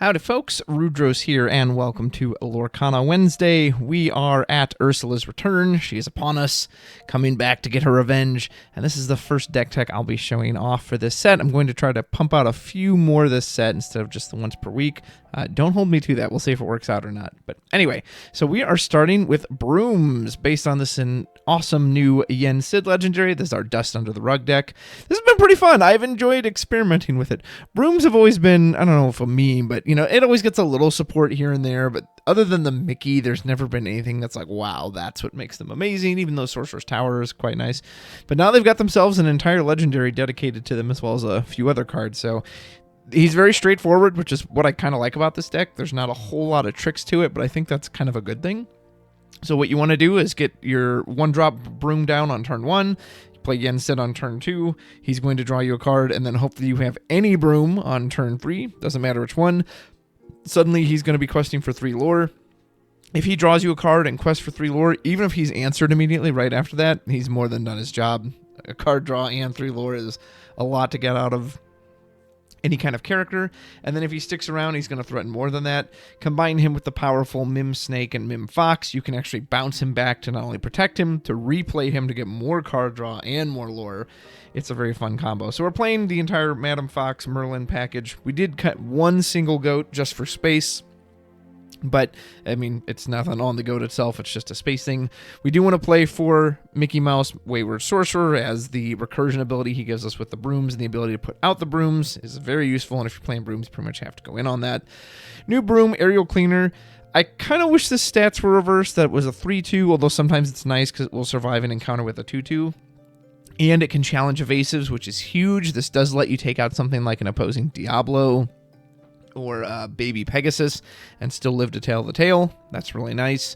Howdy folks, Rudros here, and welcome to Lorcana Wednesday. We are at Ursula's return. She is upon us, coming back to get her revenge, and this is the first deck tech I'll be showing off for this set. I'm going to try to pump out a few more this set instead of just the once per week. Don't hold me to that. We'll see if it works out or not. But anyway, so we are starting with Brooms, based on this awesome new Yen Sid legendary. This is our Dust Under the Rug deck. This has been pretty fun. I've enjoyed experimenting with it. Brooms have always been, I don't know if a meme, but you know, it always gets a little support here and there, but other than the Mickey, there's never been anything that's like, wow, that's what makes them amazing, even though Sorcerer's Tower is quite nice. But now they've got themselves an entire legendary dedicated to them, as well as a few other cards, so he's very straightforward, which is what I kind of like about this deck. There's not a whole lot of tricks to it, but I think that's kind of a good thing. So what you want to do is get your one-drop Broom down on turn 1, play Yen Sid on turn 2, he's going to draw you a card, and then hopefully you have any Broom on turn 3, doesn't matter which one. Suddenly he's going to be questing for 3 lore. If he draws you a card and quests for 3 lore, even if he's answered immediately right after that, he's more than done his job. A card draw and 3 lore is a lot to get out of any kind of character, and then if he sticks around, he's going to threaten more than that. Combine him with the powerful Mim Snake and Mim Fox, you can actually bounce him back to not only protect him, to replay him to get more card draw and more lore. It's a very fun combo. So we're playing the entire Madam Fox Merlin package. We did cut one single goat just for space, but I mean, it's nothing on the goat itself, it's just a space thing. We do want to play for Mickey Mouse Wayward Sorcerer, as the recursion ability he gives us with the brooms and the ability to put out the brooms is very useful, and if you're playing brooms, you pretty much have to go in on that. New Broom, Aerial Cleaner. I kind of wish the stats were reversed, that it was a 3-2, although sometimes it's nice because it will survive an encounter with a 2-2. And it can challenge evasives, which is huge. This does let you take out something like an opposing Diablo or Baby Pegasus and still live to tell the tale. That's really nice.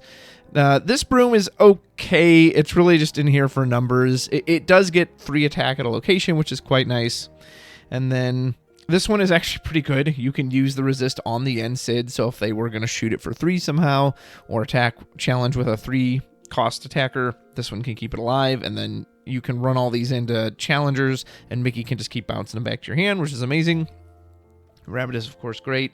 This Broom is okay. It's really just in here for numbers. It does get free attack at a location, which is quite nice. And then this one is actually pretty good. You can use the resist on the Yen Sid, so if they were going to shoot it for 3 somehow, or attack challenge with a 3-cost attacker, this one can keep it alive, and then you can run all these into challengers, and Mickey can just keep bouncing them back to your hand, which is amazing. Rabbit is, of course, great.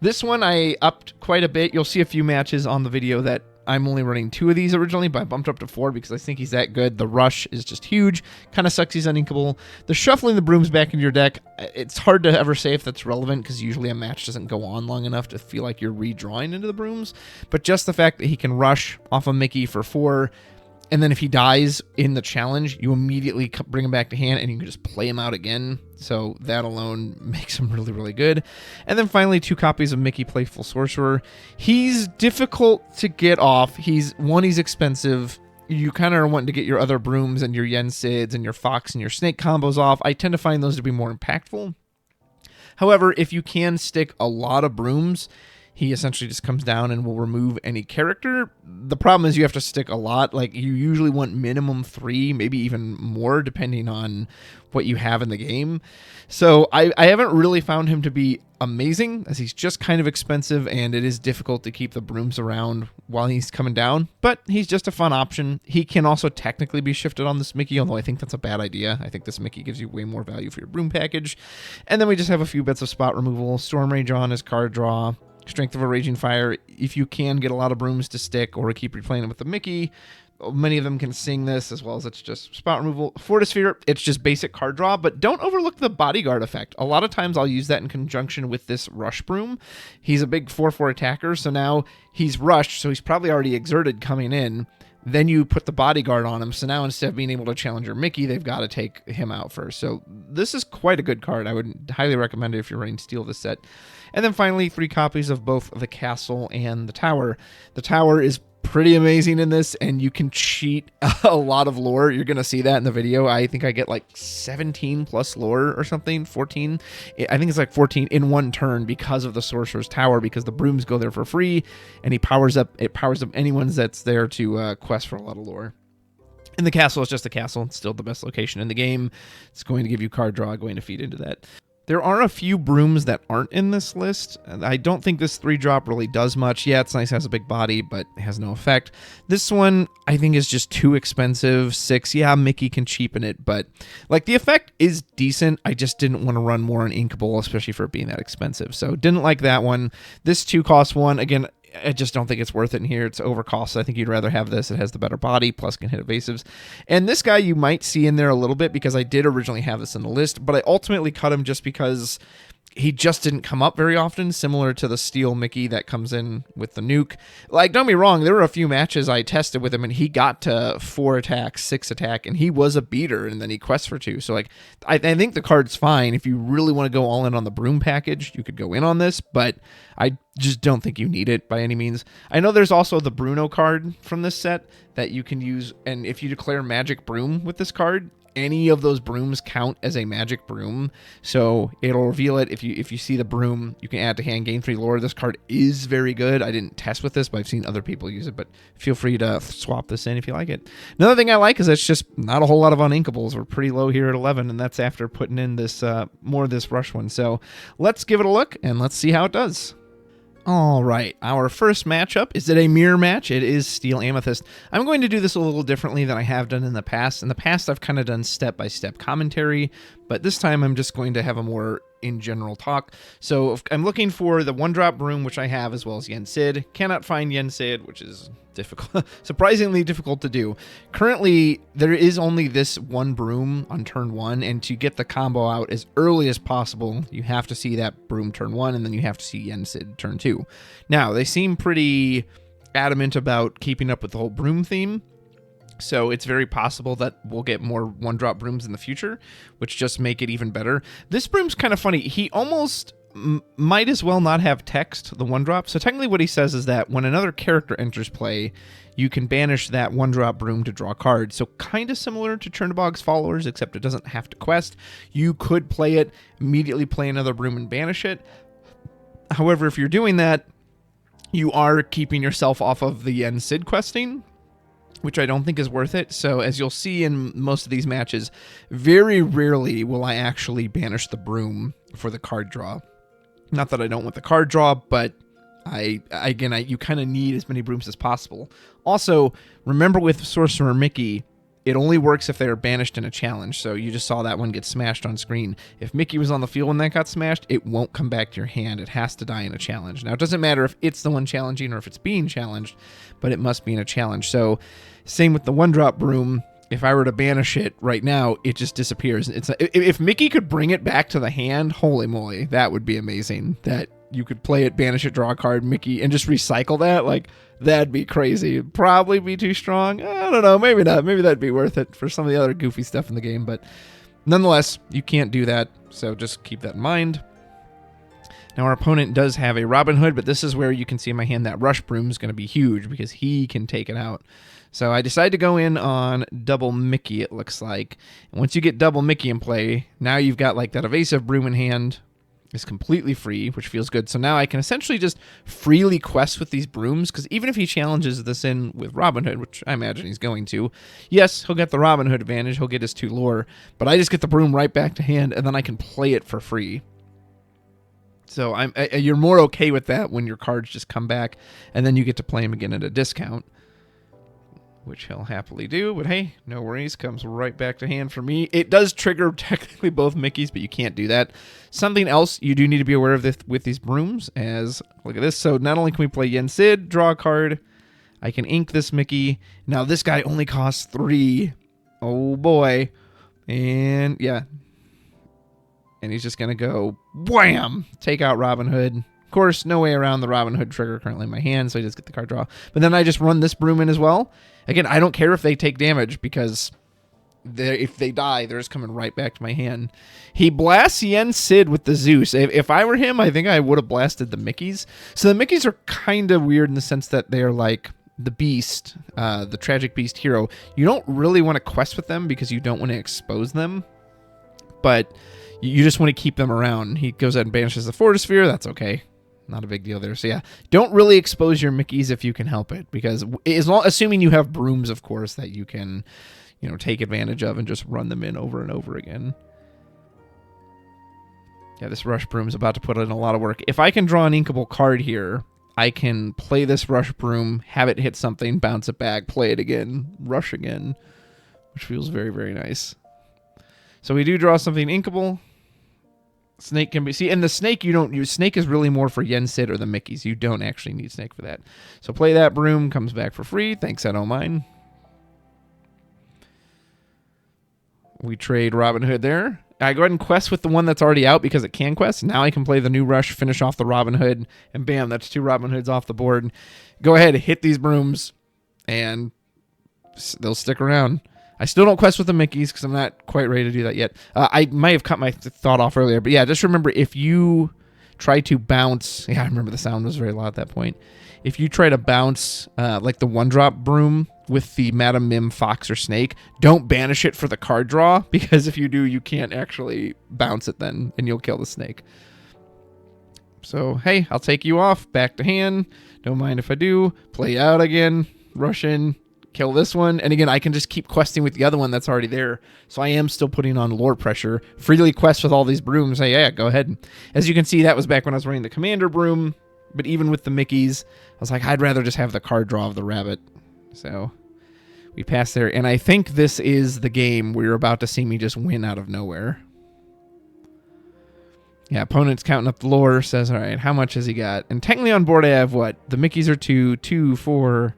This one I upped quite a bit. You'll see a few matches on the video that I'm only running 2 of these originally, but I bumped up to 4 because I think he's that good. The rush is just huge. Kind of sucks he's uninkable. The shuffling the brooms back into your deck, it's hard to ever say if that's relevant because usually a match doesn't go on long enough to feel like you're redrawing into the brooms. But just the fact that he can rush off of Mickey for 4, and then if he dies in the challenge, you immediately bring him back to hand and you can just play him out again. So that alone makes him really, really good. And then finally, 2 copies of Mickey Playful Sorcerer. He's difficult to get off. He's expensive. You kind of are wanting to get your other brooms and your Yen Sids and your Fox and your Snake combos off. I tend to find those to be more impactful. However, if you can stick a lot of brooms, he essentially just comes down and will remove any character. The problem is you have to stick a lot. Like, you usually want minimum 3, maybe even more, depending on what you have in the game. So I haven't really found him to be amazing, as he's just kind of expensive, and it is difficult to keep the brooms around while he's coming down. But he's just a fun option. He can also technically be shifted on this Mickey, although I think that's a bad idea. I think this Mickey gives you way more value for your broom package. And then we just have a few bits of spot removal. Storm Rage on his card draw. Strength of a Raging Fire. If you can get a lot of brooms to stick or keep replaying it with the Mickey, many of them can sing this, as well as it's just spot removal. Fortisphere, it's just basic card draw, but don't overlook the Bodyguard effect. A lot of times I'll use that in conjunction with this Rush Broom. He's a big 4/4 attacker, so now he's rushed, so he's probably already exerted coming in. Then you put the Bodyguard on him, so now instead of being able to challenge your Mickey, they've got to take him out first. So this is quite a good card. I would highly recommend it if you're running Steel this set. And then finally, 3 copies of both the Castle and the Tower. The Tower is pretty amazing in this, and you can cheat a lot of lore. You're going to see that in the video. I think I get like 17 plus lore or something, 14. I think it's like 14 in one turn because of the Sorcerer's Tower, because the brooms go there for free, and it powers up anyone that's there to quest for a lot of lore. And the Castle is just a castle. It's still the best location in the game. It's going to give you card draw, going to feed into that. There are a few brooms that aren't in this list. I don't think this 3-drop really does much. Yeah, it's nice, it has a big body, but it has no effect. This one, I think, is just too expensive. 6, yeah, Mickey can cheapen it, but like the effect is decent. I just didn't want to run more on Inkable, especially for it being that expensive. So didn't like that one. This 2 costs 1. Again, I just don't think it's worth it in here. It's overcost. I think you'd rather have this. It has the better body, plus can hit evasives. And this guy you might see in there a little bit because I did originally have this in the list, but I ultimately cut him just because he just didn't come up very often, similar to the Steel Mickey that comes in with the nuke. Like, don't be wrong, there were a few matches I tested with him, and he got to 4 attack, 6 attack, and he was a beater, and then he quests for 2. So, like, I think the card's fine. If you really want to go all in on the Broom package, you could go in on this, but I just don't think you need it by any means. I know there's also the Bruno card from this set that you can use, and if you declare Magic Broom with this card, any of those brooms count as a magic broom, so it'll reveal it. If you see the broom, you can add to hand, gain 3 lore. This card is very good. I didn't test with this, but I've seen other people use it, but feel free to swap this in if you like it. Another thing I like is it's just not a whole lot of uninkables. We're pretty low here at 11, and that's after putting in this more of this rush one. So let's give it a look, and let's see how it does. All right, our first matchup, is it a mirror match? It is Steel Amethyst. I'm going to do this a little differently than I have done in the past. In the past, I've kind of done step-by-step commentary, but this time I'm just going to have a more in general talk. So I'm looking for the 1-drop Broom, which I have, as well as Yen Sid. Cannot find Yen Sid, which is difficult, surprisingly difficult to do. Currently, there is only this 1 Broom on turn 1, and to get the combo out as early as possible, you have to see that Broom turn 1, and then you have to see Yen Sid turn 2. Now, they seem pretty adamant about keeping up with the whole Broom theme, so it's very possible that we'll get more 1-drop Brooms in the future, which just make it even better. This Broom's kind of funny. He almost might as well not have text, the 1-drop. So technically what he says is that when another character enters play, you can banish that 1-drop Broom to draw cards. So kind of similar to Chernobog's Followers, except it doesn't have to quest. You could play it, immediately play another Broom and banish it. However, if you're doing that, you are keeping yourself off of the Yen Sid questing, which I don't think is worth it. So as you'll see in most of these matches, very rarely will I actually banish the Broom for the card draw. Not that I don't want the card draw, but you kind of need as many Brooms as possible. Also, remember with Sorcerer Mickey, it only works if they are banished in a challenge. So you just saw that one get smashed on screen. If Mickey was on the field when that got smashed, it won't come back to your hand. It has to die in a challenge. Now, it doesn't matter if it's the one challenging or if it's being challenged, but it must be in a challenge. So same with the 1-drop Broom. If I were to banish it right now, it just disappears. If Mickey could bring it back to the hand, holy moly, that would be amazing. That you could play it, banish it, draw a card, Mickey, and just recycle that. Like, that'd be crazy. It'd probably be too strong. I don't know. Maybe not. Maybe that'd be worth it for some of the other goofy stuff in the game. But nonetheless, you can't do that. So just keep that in mind. Now, our opponent does have a Robin Hood, but this is where you can see in my hand that Rush Broom is going to be huge because he can take it out. So I decided to go in on double Mickey, it looks like. And once you get double Mickey in play, now you've got like that evasive Broom in hand. Is completely free, which feels good. So now I can essentially just freely quest with these Brooms, because even if he challenges this in with Robin Hood, which I imagine he's going to, yes, he'll get the Robin Hood advantage, he'll get his 2 lore, but I just get the Broom right back to hand, and then I can play it for free. So you're more okay with that when your cards just come back, and then you get to play him again at a discount, which he'll happily do, but hey, no worries, comes right back to hand for me. It does trigger technically both Mickeys, but you can't do that. Something else you do need to be aware of this, with these Brooms, as, look at this, so not only can we play Yen Sid, draw a card, I can ink this Mickey. Now this guy only costs 3. Oh boy. And yeah. And he's just going to go, wham, take out Robin Hood. Of course, no way around the Robin Hood trigger currently in my hand, so I just get the card draw. But then I just run this Broom in as well. Again, I don't care if they take damage, because if they die, they're just coming right back to my hand. He blasts Yen Sid with the Zeus. If I were him, I think I would have blasted the Mickeys. So the Mickeys are kind of weird in the sense that they're like the Beast, the Tragic Beast hero. You don't really want to quest with them because you don't want to expose them. But you just want to keep them around. He goes ahead and banishes the Fortis Sphere. That's okay. Not a big deal there. So yeah, don't really expose your Mickeys if you can help it, because assuming you have Brooms, of course, that you can, take advantage of and just run them in over and over again. Yeah, this Rush Broom's about to put in a lot of work. If I can draw an inkable card here, I can play this Rush Broom, have it hit something, bounce it back, play it again, rush again, which feels very, very nice. So we do draw something inkable. Snake can be... See, and the snake you don't use. Snake is really more for Yen Sid or the Mickeys. You don't actually need snake for that. So play that Broom, comes back for free. Thanks, I don't mind. We trade Robin Hood there. I go ahead and quest with the one that's already out because it can quest. Now I can play the new Rush, finish off the Robin Hood, and bam, that's 2 Robin Hoods off the board. Go ahead, hit these Brooms, and they'll stick around. I still don't quest with the Mickeys because I'm not quite ready to do that yet. I might have cut my thought off earlier, but yeah, just remember if you try to bounce... Yeah, I remember the sound was very loud at that point. If you try to bounce like the 1-drop Broom with the Madam Mim, Fox, or Snake, don't banish it for the card draw, because if you do, you can't actually bounce it then, and you'll kill the Snake. So, hey, I'll take you off. Back to hand. Don't mind if I do. Play out again. Rush in. Kill this one. And again, I can just keep questing with the other one that's already there. So I am still putting on lore pressure. Freely quest with all these Brooms. Hey, yeah, go ahead. As you can see, that was back when I was running the Commander Broom. But even with the Mickeys, I was like, I'd rather just have the card draw of the rabbit. So we pass there. And I think this is the game where you're about to see me just win out of nowhere. Yeah, opponent's counting up the lore. Says, all right, how much has he got? And technically on board I have what? The Mickeys are 2, 4,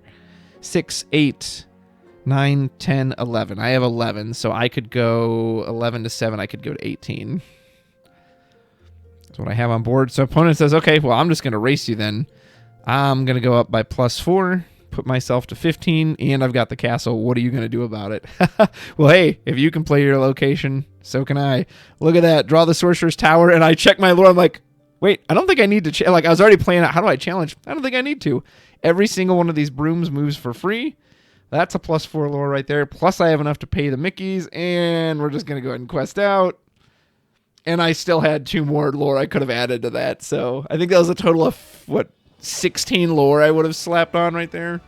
6, 8, 9, 10, 11. I have 11, so I could go 11 to 7. I could go to 18. That's what I have on board. So opponent says, okay, well, I'm just going to race you then. I'm going to go up by +4, put myself to 15, and I've got the castle. What are you going to do about it? Well, hey, if you can play your location, so can I. Look at that. Draw the Sorcerer's Tower, and I check my lore. I'm like, wait, I don't think I need to... Like, I was already playing out, how do I challenge? I don't think I need to. Every single one of these Brooms moves for free. That's a +4 lore right there. Plus, I have enough to pay the Mickeys, and we're just going to go ahead and quest out. And I still had 2 more lore I could have added to that. So I think that was a total of, 16 lore I would have slapped on right there.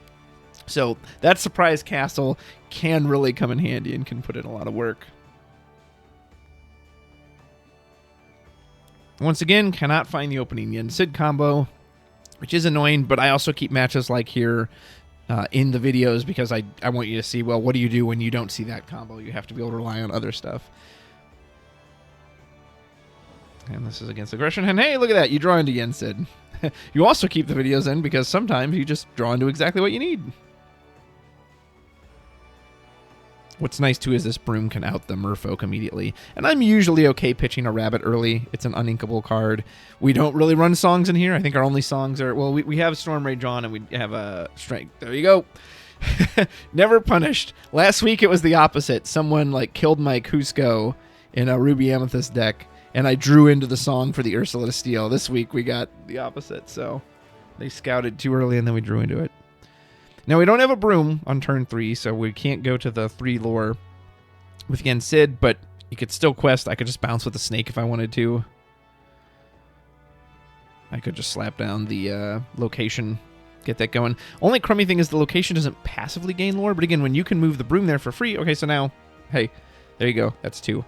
So that surprise castle can really come in handy and can put in a lot of work. Once again, cannot find the opening Yen Sid combo, which is annoying, but I also keep matches like here in the videos because I want you to see, well, what do you do when you don't see that combo? You have to be able to rely on other stuff. And this is against aggression. And hey, look at that. You draw into Yen Sid. You also keep the videos in because sometimes you just draw into exactly what you need. What's nice, too, is this Broom can out the Merfolk immediately. And I'm usually okay pitching a rabbit early. It's an uninkable card. We don't really run songs in here. I think our only songs are... Well, we have Storm Rage on, and we have a Strength. There you go. Never punished. Last week, it was the opposite. Someone, killed my Cusco in a Ruby Amethyst deck, and I drew into the song for the Ursula to steal. This week, we got the opposite, so they scouted too early, and then we drew into it. Now, we don't have a Broom on turn 3, so we can't go to the 3 lore with Yen Sid, but you could still quest. I could just bounce with the Snake if I wanted to. I could just slap down the location, get that going. Only crummy thing is the location doesn't passively gain lore, but again, when you can move the Broom there for free, okay, so now, hey, there you go. That's 2.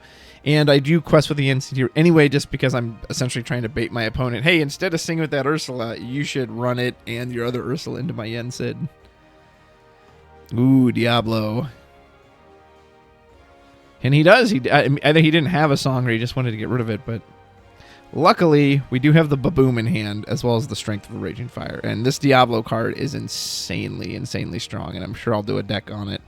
And I do quest with the Yen Sid here anyway, just because I'm essentially trying to bait my opponent. Hey, instead of singing with that Ursula, you should run it and your other Ursula into my Yen Sid. Ooh, Diablo. And he does. I think he didn't have a song or he just wanted to get rid of it, but luckily, we do have the Baboom in hand, as well as the Strength of a Raging Fire. And this Diablo card is insanely, insanely strong, and I'm sure I'll do a deck on it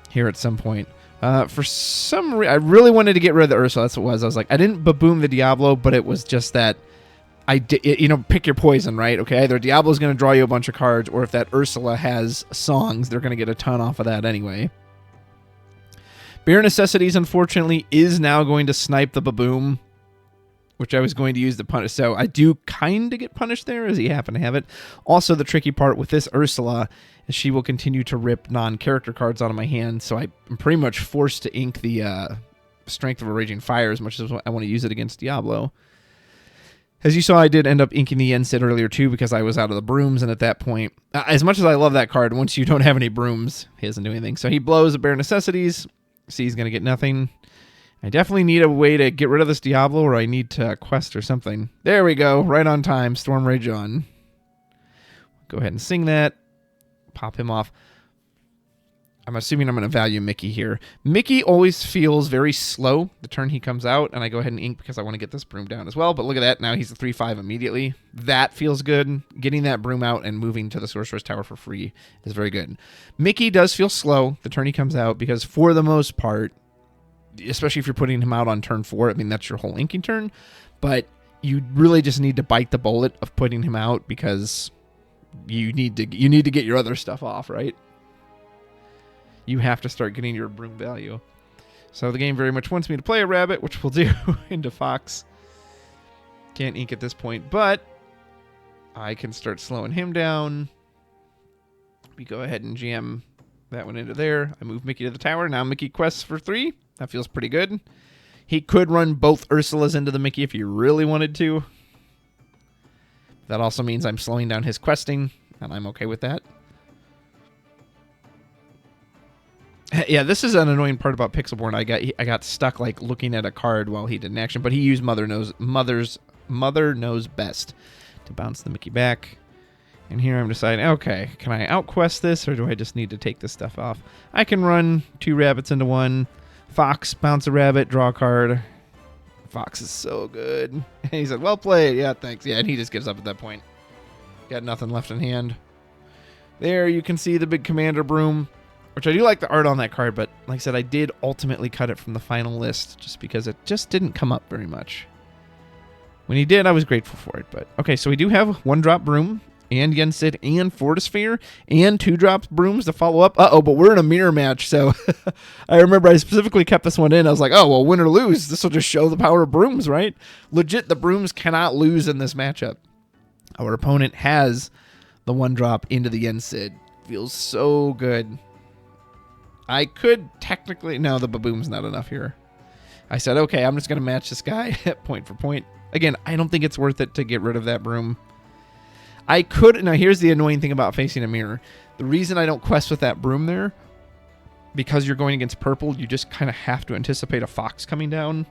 here at some point. For some reason, I really wanted to get rid of the Ursula. That's what it was. I was like, I didn't Baboom the Diablo, but it was just that I did, pick your poison, right? Okay, either Diablo's going to draw you a bunch of cards, or if that Ursula has songs, they're going to get a ton off of that anyway. Bare Necessities, unfortunately, is now going to snipe the Baboom, which I was going to use to punish. So I do kind of get punished there, as he happened to have it. Also, the tricky part with this Ursula is she will continue to rip non-character cards out of my hand, so I'm pretty much forced to ink the Strength of a Raging Fire as much as I want to use it against Diablo. As you saw, I did end up inking the Yen Sid earlier, too, because I was out of the Brooms, and at that point, as much as I love that card, once you don't have any Brooms, he doesn't do anything. So he blows a Bare Necessities. See, he's going to get nothing. I definitely need a way to get rid of this Diablo, or I need to quest or something. There we go. Right on time. Storm Rage on. Go ahead and sing that. Pop him off. I'm assuming I'm going to value Mickey here. Mickey always feels very slow the turn he comes out, and I go ahead and ink because I want to get this Broom down as well. But look at that. Now he's a 3/5 immediately. That feels good. Getting that Broom out and moving to the Sorcerer's Tower for free is very good. Mickey does feel slow the turn he comes out because for the most part, especially if you're putting him out on turn 4, I mean, that's your whole inking turn. But you really just need to bite the bullet of putting him out because you need to get your other stuff off, right? You have to start getting your Broom value. So the game very much wants me to play a rabbit, which we'll do into Fox. Can't ink at this point, but I can start slowing him down. We go ahead and jam that one into there. I move Mickey to the tower. Now Mickey quests for 3. That feels pretty good. He could run both Ursulas into the Mickey if he really wanted to. That also means I'm slowing down his questing, and I'm okay with that. Yeah, this is an annoying part about Pixelborn. I got stuck like looking at a card while he did an action, but he used Mother Knows Best to bounce the Mickey back. And here I'm deciding, okay, can I outquest this, or do I just need to take this stuff off? I can run 2 rabbits into 1. Fox, bounce a rabbit, draw a card. Fox is so good. And he said, well played. Yeah, thanks. Yeah, and he just gives up at that point. Got nothing left in hand. There you can see the big Commander Broom, which I do like the art on that card, but like I said, I did ultimately cut it from the final list just because it just didn't come up very much. When he did, I was grateful for it. But okay, so we do have 1-drop Broom and Yensid and Fortisphere and 2-drop Brooms to follow up. Uh-oh, but we're in a mirror match, so I remember I specifically kept this one in. I was like, oh, well, win or lose, this will just show the power of Brooms, right? Legit, the Brooms cannot lose in this matchup. Our opponent has the 1-drop into the Yensid. Feels so good. I could technically... No, the Baboom's not enough here. I said, okay, I'm just going to match this guy point for point. Again, I don't think it's worth it to get rid of that Broom. I could... Now, here's the annoying thing about facing a mirror. The reason I don't quest with that Broom there, because you're going against purple, you just kind of have to anticipate a Fox coming down.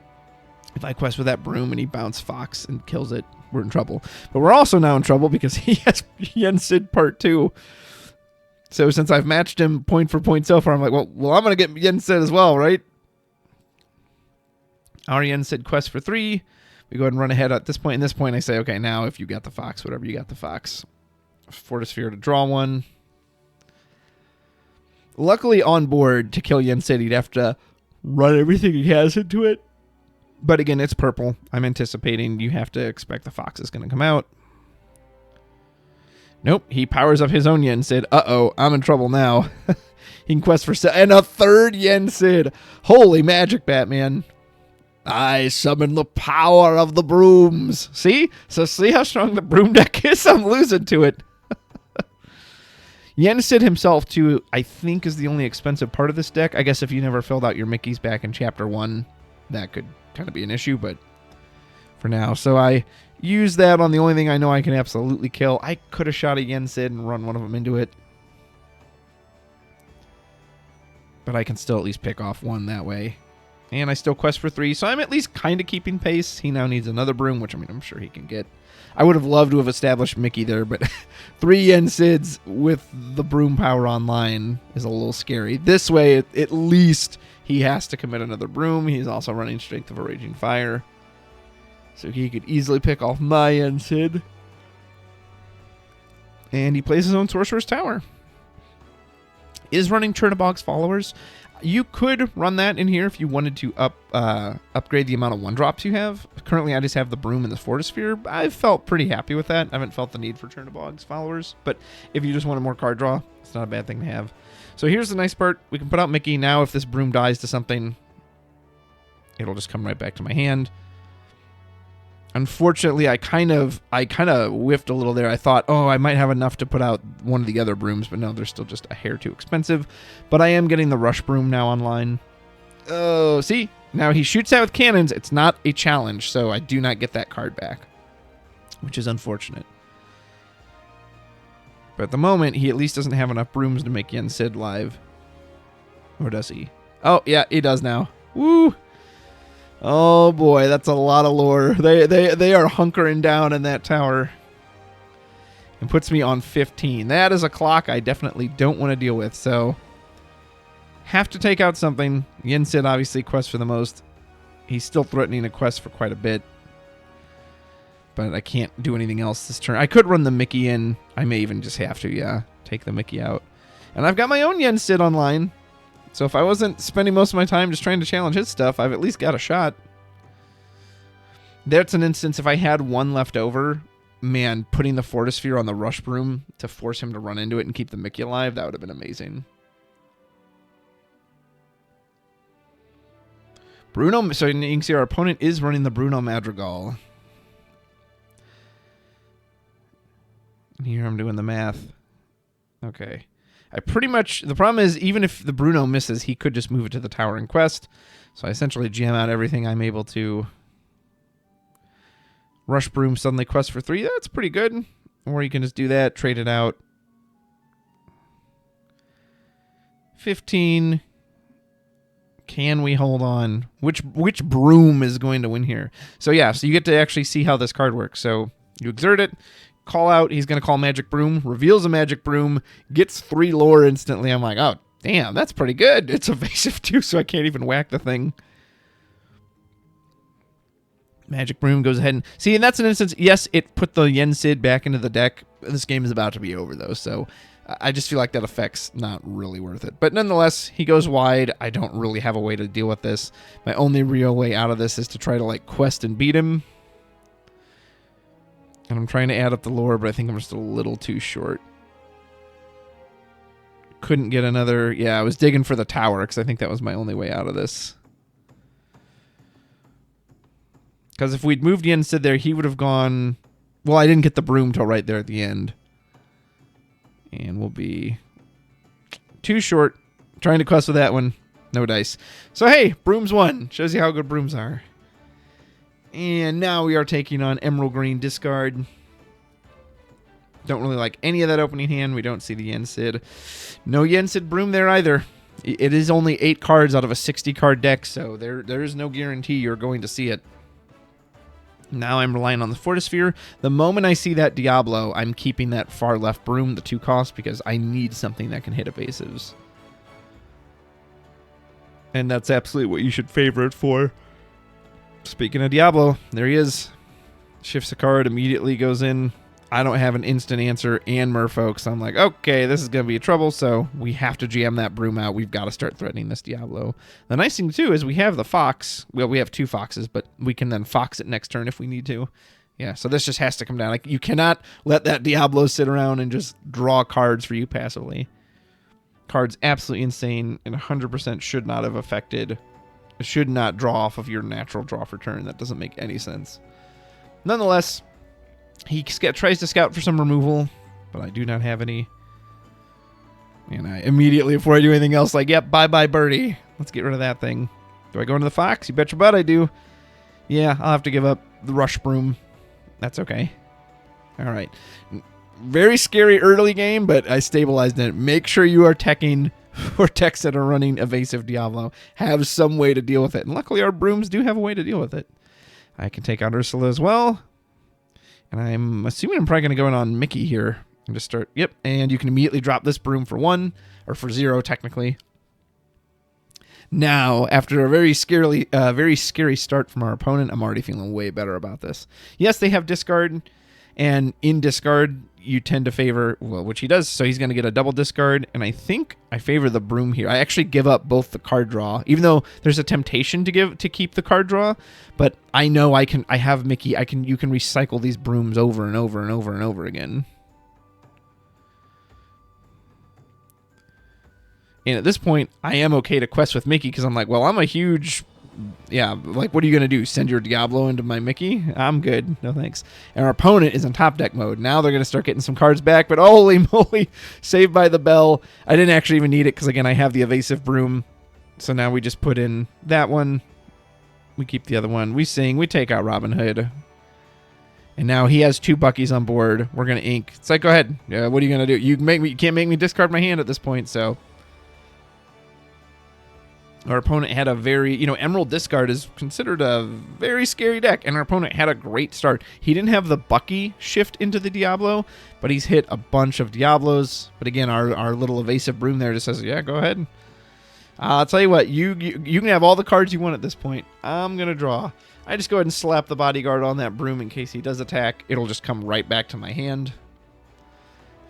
If I quest with that Broom and he bounces Fox and kills it, we're in trouble. But we're also now in trouble because he has Yensid Part 2. So since I've matched him point for point so far, I'm like, well, I'm going to get Yensid as well, right? Our Yensid quest for 3. We go ahead and run ahead at this point. In this point, I say, okay, now if you got the Fox, whatever, you got the Fox. Fortisphere to draw 1. Luckily on board to kill Yensid, he'd have to run everything he has into it. But again, it's purple. I'm anticipating you have to expect the Fox is going to come out. Nope, he powers up his own Yensid. Uh-oh, I'm in trouble now. He can quest for... And a 3rd Yensid. Holy magic, Batman. I summon the power of the Brooms. See? So see how strong the Broom deck is? I'm losing to it. Yensid himself, too, I think is the only expensive part of this deck. I guess if you never filled out your Mickeys back in Chapter 1, that could kind of be an issue, but for now. So I use that on the only thing I know I can absolutely kill. I could have shot a Yensid and run one of them into it, but I can still at least pick off 1 that way. And I still quest for 3, so I'm at least kind of keeping pace. He now needs another Broom, which I mean, I'm sure he can get. I would have loved to have established Mickey there, but 3 Yensids with the Broom power online is a little scary. This way, at least he has to commit another Broom. He's also running Strength of a Raging Fire, so he could easily pick off my Yensid. And he plays his own Sorcerer's Tower. Is running Chernobog's Followers. You could run that in here if you wanted to upgrade the amount of 1-drops you have. Currently, I just have the Broom and the Fortisphere. I've felt pretty happy with that. I haven't felt the need for Chernobog's Followers. But if you just wanted more card draw, it's not a bad thing to have. So here's the nice part. We can put out Mickey. Now if this Broom dies to something, it'll just come right back to my hand. Unfortunately, I kind of whiffed a little there. I thought, oh, I might have enough to put out one of the other Brooms, but no, they're still just a hair too expensive. But I am getting the Rush Broom now online. Oh, see? Now he shoots out with cannons. It's not a challenge, so I do not get that card back, which is unfortunate. But at the moment, he at least doesn't have enough Brooms to make Yensid live. Or does he? Oh, yeah, he does now. Woo! Oh boy, that's a lot of lore. They are hunkering down in that tower. And puts me on 15. That is a clock I definitely don't want to deal with, so have to take out something. Yen Sid obviously quests for the most. He's still threatening a quest for quite a bit. But I can't do anything else this turn. I could run the Mickey in. I may even just have to, yeah. Take the Mickey out. And I've got my own Yen Sid online. So if I wasn't spending most of my time just trying to challenge his stuff, I've at least got a shot. That's an instance if I had one left over, man, putting the Fortisphere on the Rush Broom to force him to run into it and keep the Mickey alive, that would have been amazing. Bruno, so you can see our opponent is running the Bruno Madrigal. Here I'm doing the math. Okay. I pretty much, the problem is even if the Bruno misses, he could just move it to the tower and quest. So I essentially jam out everything I'm able to. Rush Broom suddenly quest for 3. That's pretty good. Or you can just do that, trade it out. 15. Can we hold on? Which Broom is going to win here? So yeah, so you get to actually see how this card works. So you exert it, call out, he's going to call Magic Broom, reveals a Magic Broom, gets 3 lore instantly. I'm like, oh, damn, that's pretty good. It's evasive too, so I can't even whack the thing. Magic Broom goes ahead and... See, and that's an instance... Yes, it put the Yen Sid back into the deck. This game is about to be over, though, so I just feel like that effect's not really worth it. But nonetheless, he goes wide. I don't really have a way to deal with this. My only real way out of this is to try to, like, quest and beat him. And I'm trying to add up the lore, but I think I'm just a little too short. Couldn't get another... Yeah, I was digging for the tower, because I think that was my only way out of this. Because if we'd moved Yen Sid there, he would have gone... Well, I didn't get the Broom till right there at the end. And we'll be too short. Trying to quest with that one. No dice. So, hey, Brooms won. Shows you how good Brooms are. And now we are taking on Emerald Green Discard. Don't really like any of that opening hand. We don't see the Yen Sid. No Yen Sid Broom there either. It is only 8 cards out of a 60-card deck, so there is no guarantee you're going to see it. Now I'm relying on the Fortisphere. The moment I see that Diablo, I'm keeping that far left Broom, the 2 cost, because I need something that can hit evasives. And that's absolutely what you should favor it for. Speaking of Diablo, there he is. Shifts a card, immediately goes in. I don't have an instant answer and Merfolk, so I'm like, okay, this is going to be trouble, so we have to jam that Broom out. We've got to start threatening this Diablo. The nice thing, too, is we have the Fox. Well, we have 2 Foxes, but we can then Fox it next turn if we need to. Yeah, so this just has to come down. Like, you cannot let that Diablo sit around and just draw cards for you passively. Card's absolutely insane and 100% should not have affected... Should not draw off of your natural draw for turn. That doesn't make any sense. Nonetheless... He tries to scout for some removal, but I do not have any. And I immediately, before I do anything else, like, yep, bye-bye birdie. Let's get rid of that thing. Do I go into the Fox? You bet your butt I do. Yeah, I'll have to give up the Rush Broom. That's okay. All right. Very scary early game, but I stabilized it. Make sure you are teching for techs that are running evasive Diablo. Have some way to deal with it. And luckily our Brooms do have a way to deal with it. I can take out Ursula as well. And I'm assuming I'm probably going to go in on Mickey here. And just start, yep, and you can immediately drop this Broom for 1, or for 0, technically. Now, after a very scary start from our opponent, I'm already feeling way better about this. Yes, they have discard, and in discard, you tend to favor, well, which he does, so he's going to get a double discard, and I think I favor the Broom here. I actually give up both the card draw, even though there's a temptation to keep the card draw, but I know I have Mickey, you can recycle these Brooms over and over and over and over again. And at this point, I am okay to quest with Mickey, because I'm like, well, I'm a huge... Yeah, like, what are you going to do? Send your Diablo into my Mickey? I'm good. No thanks. And our opponent is in top deck mode. Now they're going to start getting some cards back, but holy moly, saved by the bell. I didn't actually even need it because, again, I have the evasive Broom. So now we just put in that one. We keep the other one. We sing. We take out Robin Hood. And now he has 2 Buckies on board. We're going to ink. It's like, go ahead. What are you going to do? You can't make me discard my hand at this point, so... Our opponent had a very, Emerald Discard is considered a very scary deck, and our opponent had a great start. He didn't have the Bucky shift into the Diablo, but he's hit a bunch of Diablos. But again, our little evasive Broom there just says, yeah, go ahead. I'll tell you what, you can have all the cards you want at this point. I'm going to draw. I just go ahead and slap the Bodyguard on that Broom in case he does attack. It'll just come right back to my hand.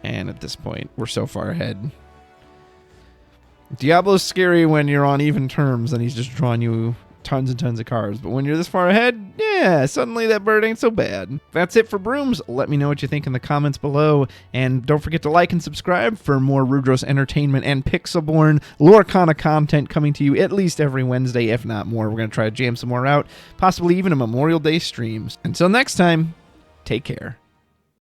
And at this point, we're so far ahead. Diablo's scary when you're on even terms and he's just drawing you tons and tons of cards. But when you're this far ahead, yeah, suddenly that bird ain't so bad. That's it for Brooms. Let me know what you think in the comments below. And don't forget to like and subscribe for more Rudros entertainment and Pixelborn Lorcana content coming to you at least every Wednesday, if not more. We're going to try to jam some more out, possibly even a Memorial Day streams. Until next time, take care.